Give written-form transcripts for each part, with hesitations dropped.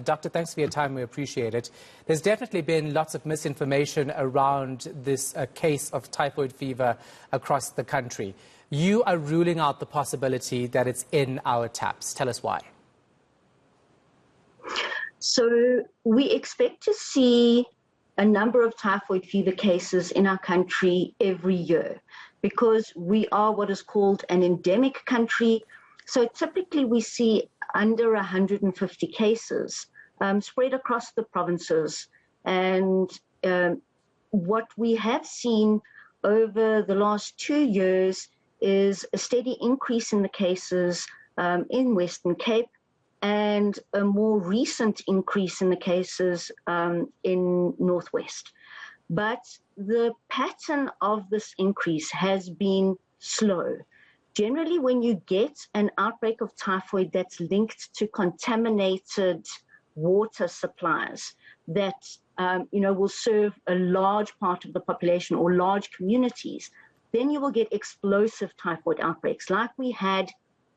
Doctor, thanks for your time. We appreciate it. There's definitely been lots of misinformation around this case of typhoid fever across the country. You are ruling out the possibility that it's in our taps. Tell us why. So we expect to see a number of typhoid fever cases in our country every year because we are what is called an endemic country. So typically we see under 150 cases spread across the provinces. And what we have seen over the last 2 years is a steady increase in the cases in Western Cape and a more recent increase in the cases in Northwest. But the pattern of this increase has been slow. Generally, when you get an outbreak of typhoid that's linked to contaminated water supplies that will serve a large part of the population or large communities, then you will get explosive typhoid outbreaks like we had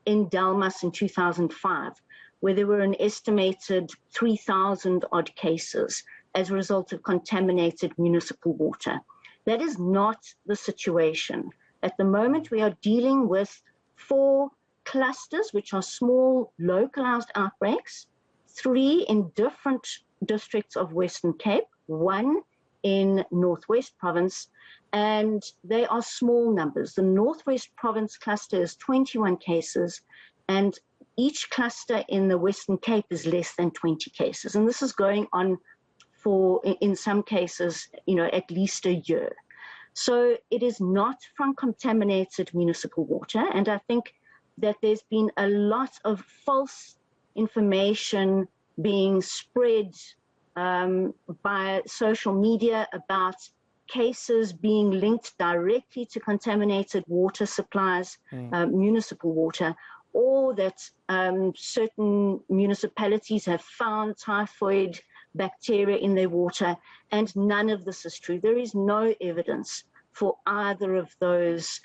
in Delmas in 2005, where there were an estimated 3,000 odd cases as a result of contaminated municipal water. That is not the situation. At the moment, we are dealing with 4 clusters, which are small, localized outbreaks, 3 in different districts of Western Cape, 1 in Northwest Province, and they are small numbers. The Northwest Province cluster is 21 cases, and each cluster in the Western Cape is less than 20 cases. And this is going on for, in some cases, at least a year. So it is not from contaminated municipal water. And I think that there's been a lot of false information being spread by social media about cases being linked directly to contaminated water supplies, municipal water, or that certain municipalities have found typhoid bacteria in their water, and none of this is true. There is no evidence for either of those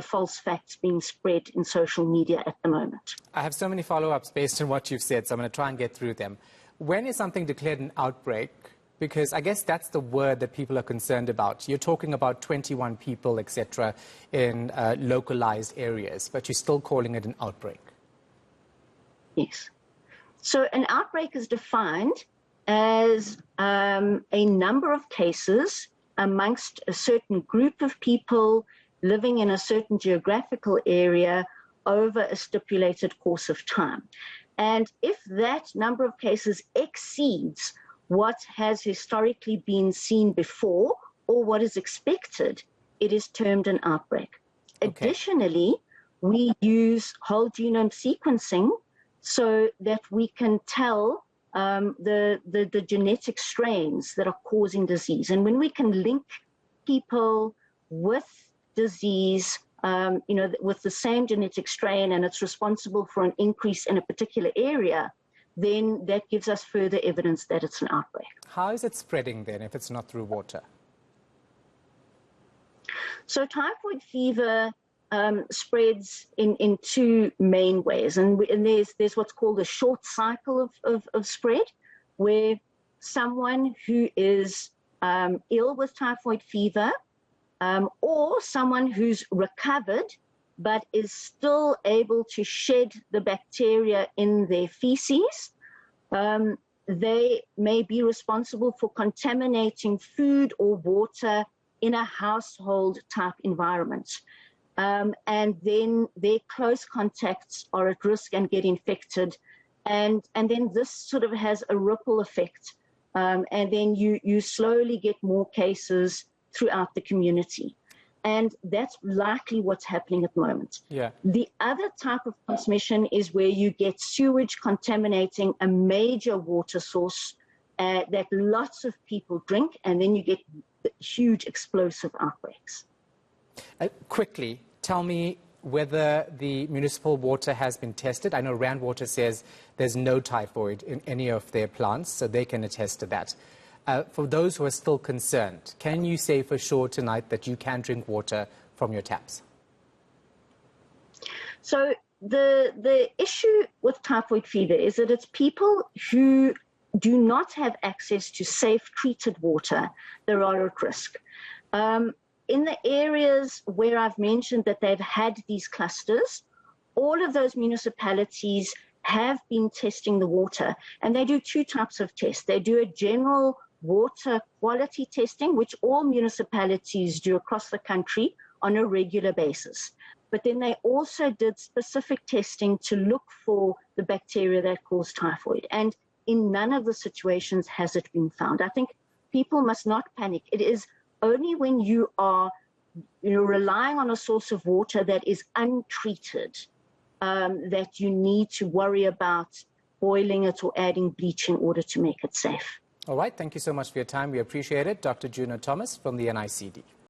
false facts being spread in social media at the moment. I have so many follow-ups based on what you've said, so I'm going to try and get through them. When is something declared an outbreak? Because I guess that's the word that people are concerned about. You're talking about 21 people, etc., in localized areas, but you're still calling it an outbreak. Yes. So an outbreak is defined as a number of cases amongst a certain group of people living in a certain geographical area over a stipulated course of time. And if that number of cases exceeds what has historically been seen before or what is expected, it is termed an outbreak. Okay. Additionally, we use whole genome sequencing so that we can tell the genetic strains that are causing disease. And when we can link people with disease, with the same genetic strain, and it's responsible for an increase in a particular area, then that gives us further evidence that it's an outbreak. How is it spreading then if it's not through water? So typhoid fever spreads in 2 main ways. And there's what's called a short cycle of spread, where someone who is ill with typhoid fever or someone who's recovered but is still able to shed the bacteria in their feces, they may be responsible for contaminating food or water in a household type environment. And then their close contacts are at risk and get infected. And then this sort of has a ripple effect. And then you slowly get more cases throughout the community. And that's likely what's happening at the moment. Yeah. The other type of transmission is where you get sewage contaminating a major water source that lots of people drink, and then you get huge explosive outbreaks. Quickly, tell me whether the municipal water has been tested. I know Rand Water says there's no typhoid in any of their plants, so they can attest to that. For those who are still concerned, can you say for sure tonight that you can drink water from your taps? So the issue with typhoid fever is that it's people who do not have access to safe treated water that are at risk. In the areas where I've mentioned that they've had these clusters, all of those municipalities have been testing the water, and they do two types of tests. They do a general water quality testing, which all municipalities do across the country on a regular basis. But then they also did specific testing to look for the bacteria that cause typhoid. And in none of the situations has it been found. I think people must not panic. It is only when you are relying on a source of water that is untreated that you need to worry about boiling it or adding bleach in order to make it safe. All right. Thank you so much for your time. We appreciate it. Dr. Juno Thomas from the NICD.